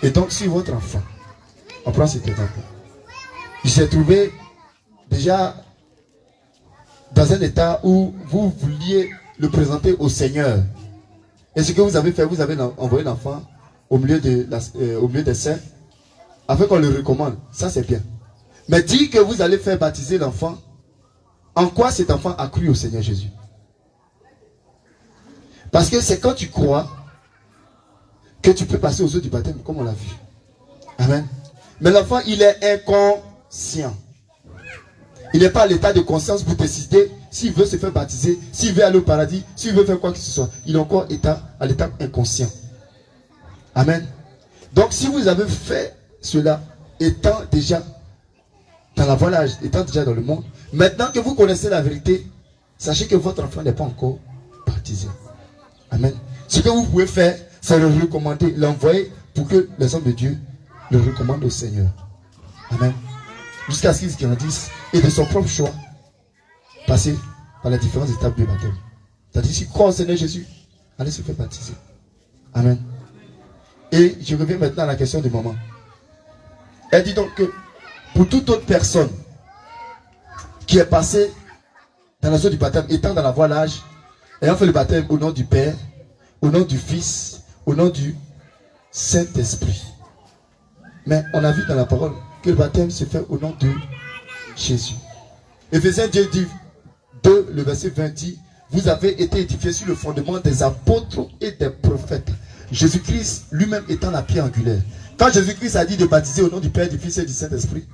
Et donc, si votre enfant, on prend cet exemple, il s'est trouvé déjà dans un état où vous vouliez le présenter au Seigneur. Et ce que vous avez fait, vous avez envoyé l'enfant au milieu des saints afin qu'on le recommande. Ça, c'est bien. Mais dire que vous allez faire baptiser l'enfant, en quoi cet enfant a cru au Seigneur Jésus? Parce que c'est quand tu crois que tu peux passer aux eaux du baptême, comme on l'a vu. Amen. Mais l'enfant, il est inconscient. Il n'est pas à l'état de conscience pour décider s'il veut se faire baptiser, s'il veut aller au paradis, s'il veut faire quoi que ce soit. Il est encore à l'état inconscient. Amen. Donc si vous avez fait cela, étant déjà dans la voie l'âge, étant déjà dans le monde, maintenant que vous connaissez la vérité, sachez que votre enfant n'est pas encore baptisé. Amen. Ce que vous pouvez faire, c'est le recommander, l'envoyer pour que les hommes de Dieu le recommandent au Seigneur. Amen. Jusqu'à ce qu'ils grandissent et de son propre choix, passer par les différentes étapes du baptême. C'est-à-dire, si croit au Seigneur Jésus, allez se faire baptiser. Amen. Et je reviens maintenant à la question de maman. Elle dit donc que pour toute autre personne qui est passée dans la zone du baptême, étant dans la voie l'âge, ayant fait le baptême au nom du Père, au nom du Fils, au nom du Saint-Esprit. Mais on a vu dans la parole que le baptême se fait au nom de Jésus. Éphésiens 2, le verset 20 dit, vous avez été édifiés sur le fondement des apôtres et des prophètes. Jésus-Christ lui-même étant la pierre angulaire. Quand Jésus-Christ a dit de baptiser au nom du Père, du Fils et du Saint-Esprit,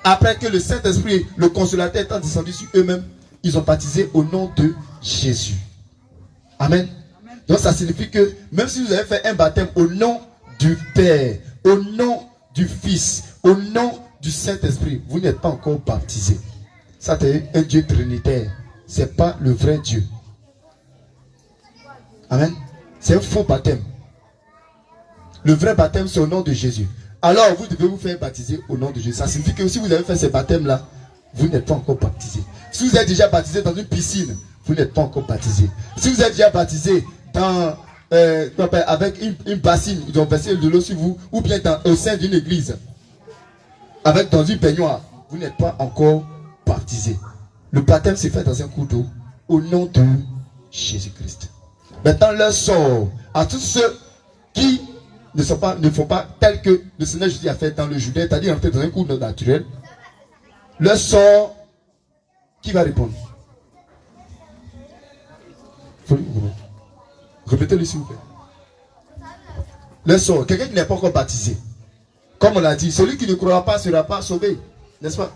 après que le Saint-Esprit, le consolateur étant descendu sur eux-mêmes, ils ont baptisé au nom de Jésus. Amen. Donc ça signifie que même si vous avez fait un baptême au nom du Père, au nom du Fils, au nom du Saint-Esprit, vous n'êtes pas encore baptisé. Ça c'est un Dieu trinitaire. Ce n'est pas le vrai Dieu. Amen. C'est un faux baptême. Le vrai baptême, c'est au nom de Jésus. Alors, vous devez vous faire baptiser au nom de Jésus. Ça signifie que si vous avez fait ce baptême-là, vous n'êtes pas encore baptisé. Si vous êtes déjà baptisé dans une piscine, vous n'êtes pas encore baptisé. Si vous êtes déjà baptisé dans, avec une bassine, ils ont versé de l'eau sur vous, ou bien au sein d'une église, dans une baignoire, vous n'êtes pas encore baptisé. Le baptême s'est fait dans un coup d'eau au nom de Jésus-Christ. Maintenant, leur sort à tous ceux qui ne font pas tel que le Seigneur Jésus a fait dans le Jourdain, c'est-à-dire entrer dans un cours d'eau naturel. Leur sort, qui va répondre? Répétez-le s'il vous plaît. Le sort, quelqu'un qui n'est pas encore baptisé. Comme on l'a dit, celui qui ne croira pas sera pas sauvé. N'est-ce pas?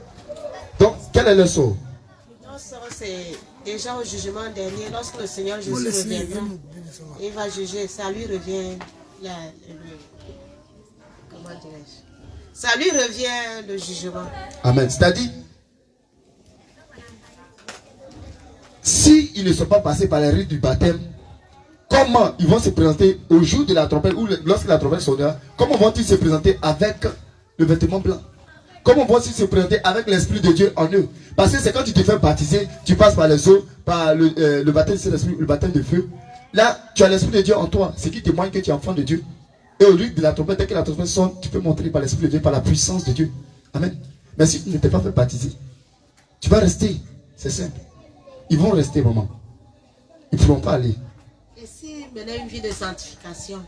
Donc, quel est le sort? Le sort, c'est déjà au jugement dernier, lorsque le Seigneur Jésus reviendra. Il va juger, ça lui revient. Comment dirais-je? Ça lui revient le jugement. Amen. C'est-à-dire, s'ils ne sont pas passés par les rites du baptême, comment ils vont se présenter au jour de la trompette, ou lorsque la trompette sonnera, comment vont-ils se présenter avec le vêtement blanc? Comment vont-ils se présenter avec l'Esprit de Dieu en eux? Parce que c'est quand tu te fais baptiser, tu passes par les eaux, par le baptême de l'Esprit, le baptême de feu. Là, tu as l'Esprit de Dieu en toi, ce qui témoigne que tu es enfant de Dieu. Et au lieu de la trompette, dès que la trompette sonne, tu peux montrer par l'Esprit de Dieu, par la puissance de Dieu. Amen. Mais si tu ne t'es pas fait baptiser, tu vas rester. C'est simple. Ils vont rester, maman. Ils ne pourront pas aller. Et si menait une vie de sanctification?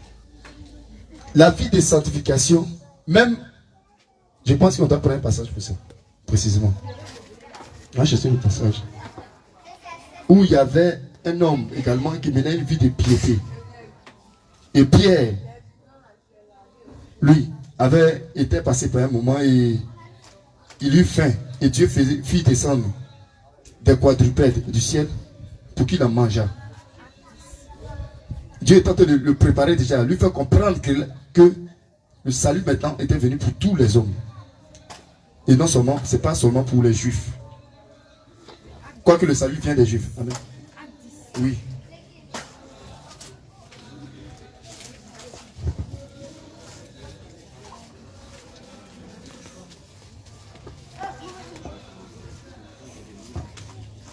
La vie de sanctification, même, je pense qu'on doit prendre un passage pour ça, précisément. Là, je sais le passage. Où il y avait un homme également qui menait une vie de piété. Et Pierre, lui, avait été passé par un moment et il eut faim. Et Dieu fit descendre des quadrupèdes du ciel pour qu'il en mangeât. Dieu est en train de le préparer déjà, lui faire comprendre que le salut maintenant était venu pour tous les hommes. Et non seulement, ce n'est pas seulement pour les juifs. Quoique le salut vient des juifs. Amen. Oui.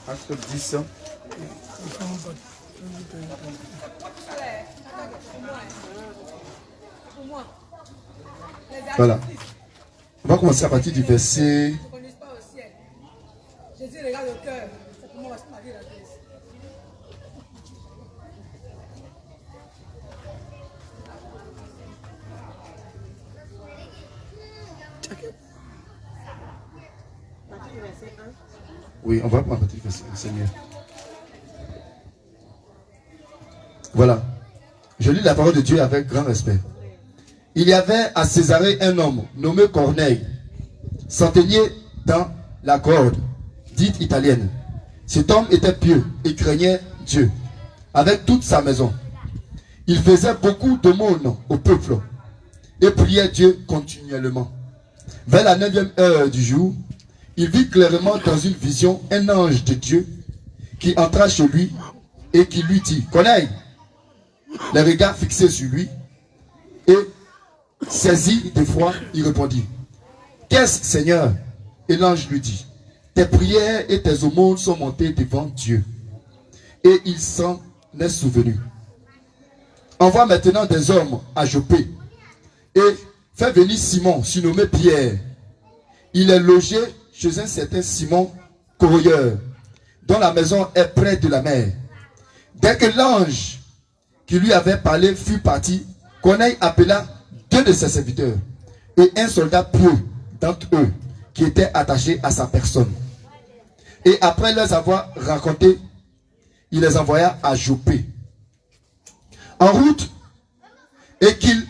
Acte 10. Voilà. On va commencer à partir du verset. Jésus regarde le cœur. C'est pour moi, c'est ma vie, la grâce. Oui, on va prendre partir du verset 1, Seigneur. Voilà. Je lis la parole de Dieu avec grand respect. Il y avait à Césarée un homme nommé Corneille, centenier dans la corde, dite italienne. Cet homme était pieux et craignait Dieu, avec toute sa maison. Il faisait beaucoup d'aumônes au peuple et priait Dieu continuellement. Vers la 9e heure du jour, il vit clairement dans une vision un ange de Dieu qui entra chez lui et qui lui dit, Corneille, les regards fixés sur lui, et saisi d'effroi, il répondit, qu'est-ce, Seigneur? Et l'ange lui dit, tes prières et tes aumônes sont montées devant Dieu, et il s'en est souvenu. Envoie maintenant des hommes à Joppé, et fais venir Simon, surnommé Pierre. Il est logé chez un certain Simon Corroyeur, dont la maison est près de la mer. Dès que l'ange qui lui avait parlé fut parti, Corneille appela 2 de ses serviteurs et un soldat pieux d'entre eux qui était attaché à sa personne. Et après les avoir racontés, il les envoya à Joppé. En route, et qu'ils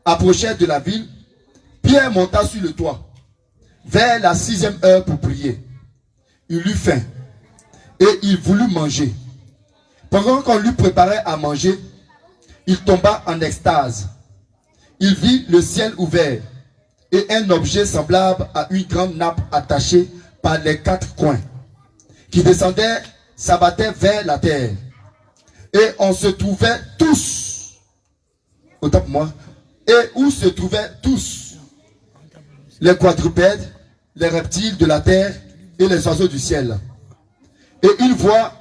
approchèrent de la ville, Pierre monta sur le toit vers la 6e heure pour prier. Il eut faim et il voulut manger. Pendant qu'on lui préparait à manger, il tomba en extase. Il vit le ciel ouvert et un objet semblable à une grande nappe attachée par les 4 coins, qui descendait, s'abattait vers la terre. Et on se trouvait tous, autant pour moi, et où se trouvaient tous les quadrupèdes, les reptiles de la terre et les oiseaux du ciel. Et une voix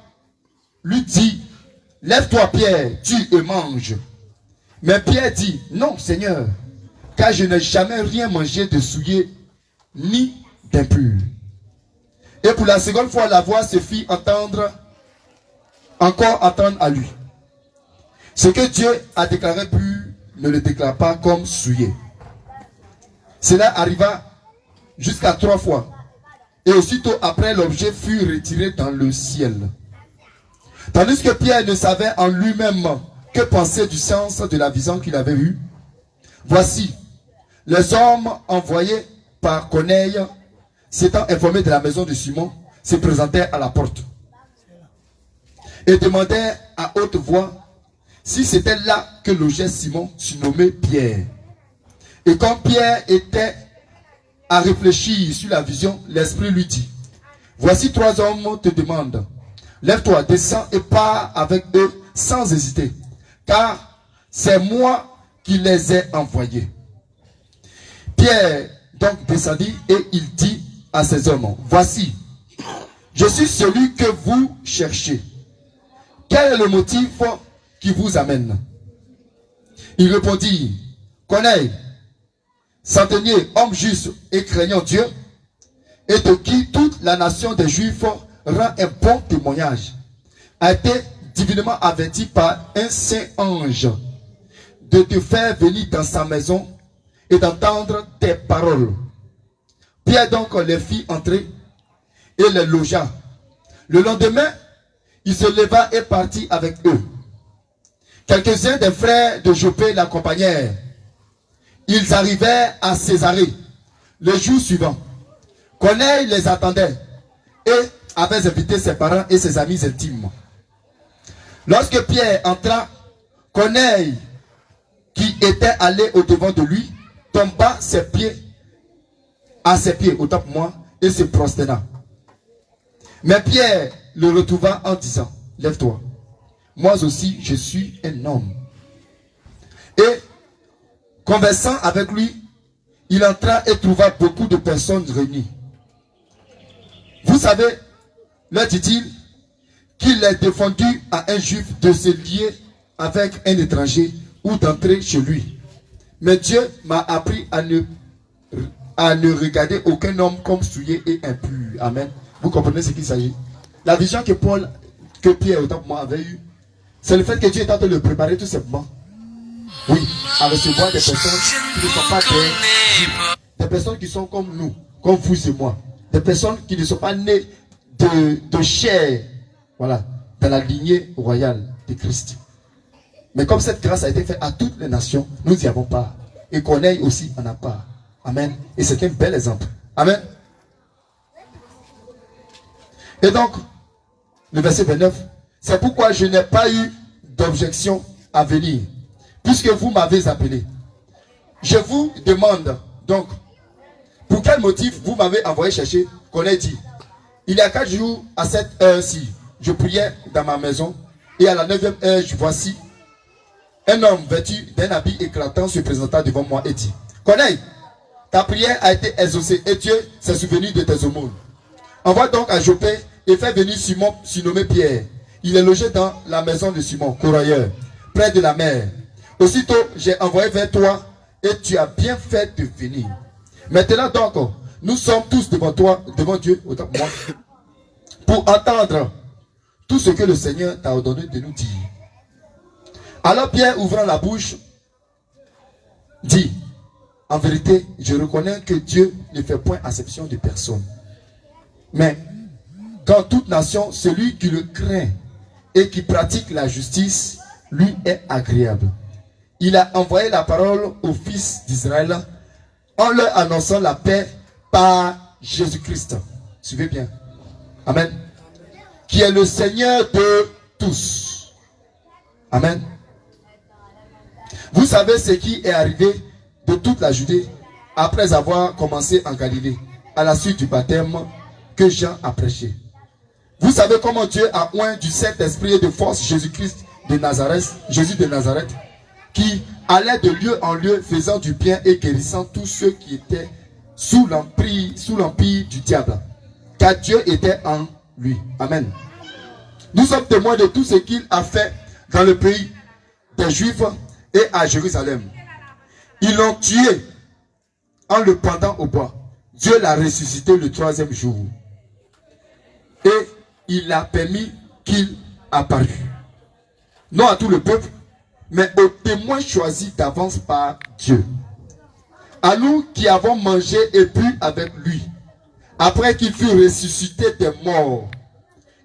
lui dit, lève-toi Pierre, tue et mange. Mais Pierre dit, non Seigneur, car je n'ai jamais rien mangé de souillé ni d'impur. Et pour la seconde fois, la voix se fit entendre, encore entendre à lui. Ce que Dieu a déclaré pur, ne le déclare pas comme souillé. Cela arriva jusqu'à 3 fois. Et aussitôt après, l'objet fut retiré dans le ciel. Tandis que Pierre ne savait en lui-même que penser du sens de la vision qu'il avait eue. Voici, les hommes envoyés par Corneille, s'étant informés de la maison de Simon, se présentèrent à la porte et demandèrent à haute voix si c'était là que logeait Simon, surnommé Pierre. Et quand Pierre était à réfléchir sur la vision, l'Esprit lui dit, voici 3 hommes te demandent, lève-toi, descends et pars avec eux sans hésiter, car c'est moi qui les ai envoyés. Pierre donc descendit et il dit à ces hommes, voici, je suis celui que vous cherchez. Quel est le motif qui vous amène? Il répondit, Corneille, centenier, homme juste et craignant Dieu, et de qui toute la nation des Juifs rend un bon témoignage, a été divinement averti par un saint ange de te faire venir dans sa maison et d'entendre tes paroles. Pierre donc les fit entrer et les logea. Le lendemain, il se leva et partit avec eux. Quelques-uns des frères de Joppé l'accompagnèrent. Ils arrivèrent à Césarée le jour suivant. Corneille les attendait et avait invité ses parents et ses amis intimes. Lorsque Pierre entra, Corneille, qui était allé au-devant de lui, tomba à ses pieds, autant pour moi, et se prosterna. Mais Pierre le retrouva en disant, lève-toi, moi aussi je suis un homme. Et conversant avec lui, il entra et trouva beaucoup de personnes réunies. Vous savez, leur dit-il, qu'il est défendu à un juif de se lier avec un étranger ou d'entrer chez lui. Mais Dieu m'a appris à ne regarder aucun homme comme souillé et impur. Amen. Vous comprenez ce qu'il s'agit? La vision que Pierre, autant pour moi, avait eue, c'est le fait que Dieu est en train de le préparer tout simplement. Oui, à recevoir des personnes qui ne sont pas des personnes qui sont comme nous, comme vous et moi. Des personnes qui ne sont pas nées de chair, voilà, dans la lignée royale de Christ. Mais comme cette grâce a été faite à toutes les nations, nous y avons part. Et Corneille aussi en a part. Amen. Et c'est un bel exemple. Amen. Et donc, le verset 29, c'est pourquoi je n'ai pas eu d'objection à venir, puisque vous m'avez appelé. Je vous demande donc, pour quel motif vous m'avez envoyé chercher? Corneille dit, il y a 4 jours à cette heure-ci, je priais dans ma maison, et à la 9e heure, voici un homme vêtu d'un habit éclatant se présenta devant moi et dit, Corneille, ta prière a été exaucée et Dieu s'est souvenu de tes aumônes. Envoie donc à Joppé et fais venir Simon, surnommé Pierre. Il est logé dans la maison de Simon, courroyeur, près de la mer. Aussitôt, j'ai envoyé vers toi et tu as bien fait de venir. Maintenant donc, nous sommes tous devant toi, devant Dieu, autant pour moi, pour entendre tout ce que le Seigneur t'a ordonné de nous dire. Alors Pierre, ouvrant la bouche, dit, en vérité, je reconnais que Dieu ne fait point acception de personne. Mais, dans toute nation, celui qui le craint et qui pratique la justice, lui est agréable. Il a envoyé la parole aux fils d'Israël en leur annonçant la paix par Jésus-Christ. Suivez bien. Amen. Qui est le Seigneur de tous. Amen. Vous savez ce qui est arrivé de toute la Judée après avoir commencé en Galilée, à la suite du baptême que Jean a prêché. Vous savez comment Dieu a oint du Saint-Esprit et de force Jésus-Christ de Nazareth, Jésus de Nazareth, qui allait de lieu en lieu faisant du bien et guérissant tous ceux qui étaient sous l'empire du diable, car Dieu était en lui. Amen. Nous sommes témoins de tout ce qu'il a fait dans le pays des Juifs et à Jérusalem. Ils l'ont tué en le pendant au bois. Dieu l'a ressuscité le 3e jour. Et il a permis qu'il apparût. Non à tout le peuple, mais aux témoins choisis d'avance par Dieu. À nous qui avons mangé et bu avec lui, après qu'il fut ressuscité des morts.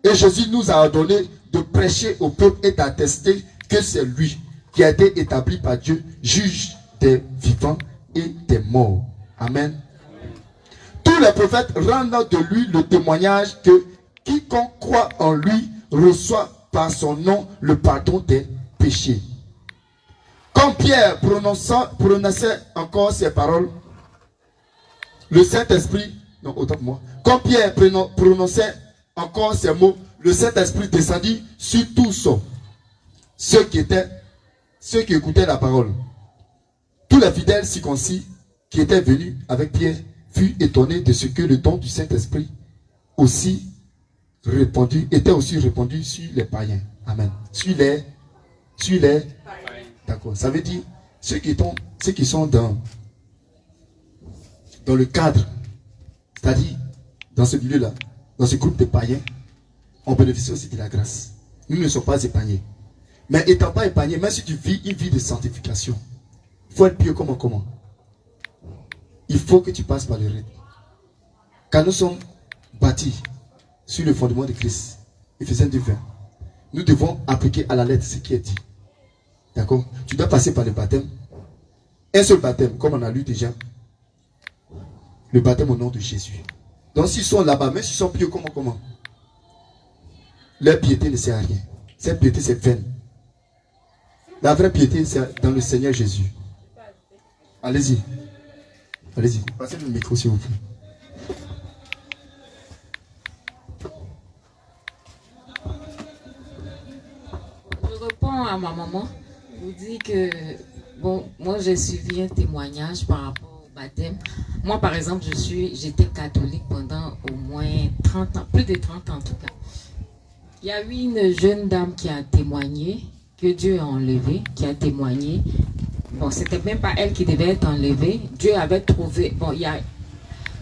Et Jésus nous a ordonné de prêcher au peuple et d'attester que c'est lui qui a été établi par Dieu, juge des vivants et des morts. Amen. Tous les prophètes rendent de lui le témoignage que quiconque croit en lui reçoit par son nom le pardon des péchés. Quand Pierre prononçait encore ces paroles, le Saint-Esprit, non, autant que moi, quand Pierre prononçait encore ces mots, le Saint-Esprit descendit sur tous ceux qui écoutaient la parole. Tous les fidèles circoncis qui étaient venus avec Pierre furent étonnés de ce que le don du Saint-Esprit était aussi répandu sur les païens. Amen. Sur les d'accord. Ça veut dire ceux qui sont dans le cadre, c'est-à-dire dans ce milieu-là, dans ce groupe de païens, on bénéficie aussi de la grâce. Nous ne sommes pas épargnés. Mais étant pas épargnés, même si tu vis une vie de sanctification, il faut être pieux comment? Il faut que tu passes par le rythme. Car nous sommes bâtis sur le fondement de Christ. Éphésiens 2:20. Nous devons appliquer à la lettre ce qui est dit. D'accord? Tu dois passer par le baptême. Un seul baptême, comme on a lu déjà. Le baptême au nom de Jésus. Donc s'ils sont là-bas, même s'ils sont pieux, comment? Leur piété ne sert à rien. Cette piété, c'est vaine. La vraie piété, c'est dans le Seigneur Jésus. Allez-y. Allez-y. Passez le micro, s'il vous plaît. Je réponds à ma maman. Je vous dis que, bon, moi j'ai suivi un témoignage par rapport au baptême. Moi, par exemple, j'étais catholique pendant au moins 30 ans, plus de 30 ans en tout cas. Il y a eu une jeune dame qui a témoigné, que Dieu a enlevée, qui a témoigné bon, c'était même pas elle qui devait être enlevée. Dieu avait trouvé, bon, il y a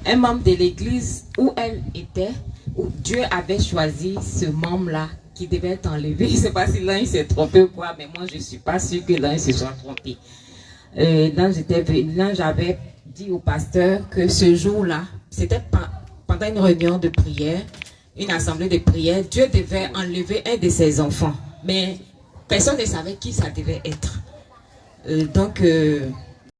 un membre de l'église où elle était, où Dieu avait choisi ce membre-là qui devait être enlevé. Je ne sais pas si l'un s'est trompé ou quoi, mais moi je ne suis pas sûre que l'un se soit trompé. Là, j'avais dit au pasteur que ce jour-là, c'était pendant une réunion de prière, une assemblée de prière, Dieu devait enlever un de ses enfants. Mais personne ne savait qui ça devait être.